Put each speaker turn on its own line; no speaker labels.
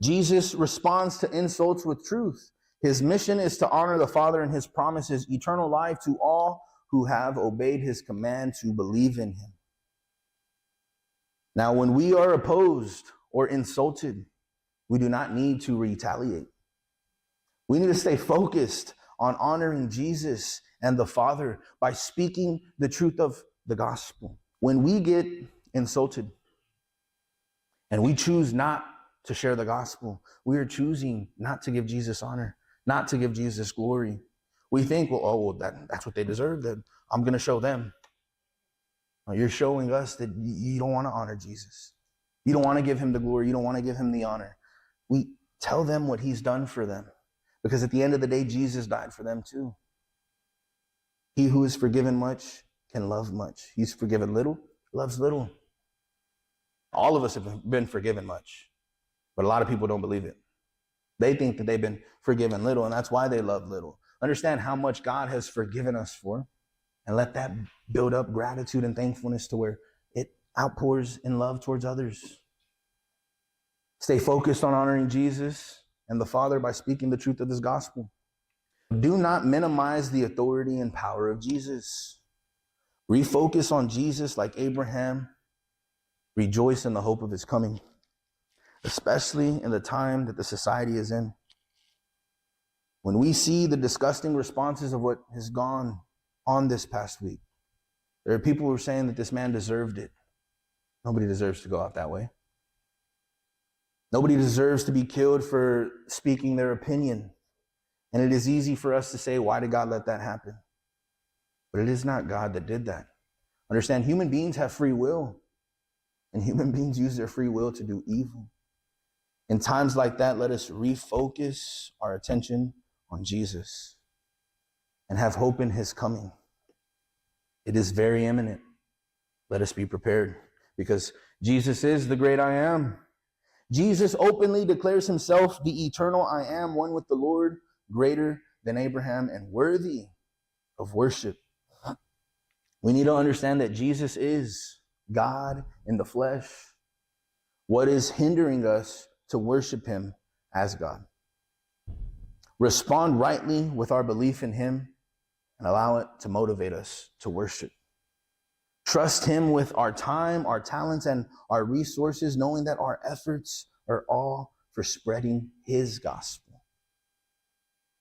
Jesus responds to insults with truth. His mission is to honor the Father, and his promise is eternal life to all who have obeyed his command to believe in him. Now, when we are opposed or insulted, we do not need to retaliate. We need to stay focused on honoring Jesus and the Father by speaking the truth of the gospel. When we get insulted and we choose not to share the gospel, we are choosing not to give Jesus honor, not to give Jesus glory. We think, that's what they deserve, then I'm going to show them. No, you're showing us that you don't want to honor Jesus. You don't want to give him the glory. You don't want to give him the honor. We tell them what he's done for them, because at the end of the day, Jesus died for them too. He who is forgiven much can love much. He's forgiven little, loves little. All of us have been forgiven much, but a lot of people don't believe it. They think that they've been forgiven little, and that's why they love little. Understand how much God has forgiven us for, and let that build up gratitude and thankfulness to where it outpours in love towards others. Stay focused on honoring Jesus and the Father by speaking the truth of this gospel. Do not minimize the authority and power of Jesus. Refocus on Jesus like Abraham. Rejoice in the hope of his coming, especially in the time that the society is in. When we see the disgusting responses of what has gone on this past week, there are people who are saying that this man deserved it. Nobody deserves to go out that way. Nobody deserves to be killed for speaking their opinion. And it is easy for us to say, why did God let that happen? But it is not God that did that. Understand, human beings have free will, and human beings use their free will to do evil. In times like that, let us refocus our attention on Jesus and have hope in his coming. It is very imminent. Let us be prepared, because Jesus is the great I am. Jesus openly declares himself the eternal I am, one with the Lord, greater than Abraham and worthy of worship. We need to understand that Jesus is God in the flesh. What is hindering us to worship him as God? Respond rightly with our belief in him and allow it to motivate us to worship. Trust him with our time, our talents, and our resources, knowing that our efforts are all for spreading his gospel.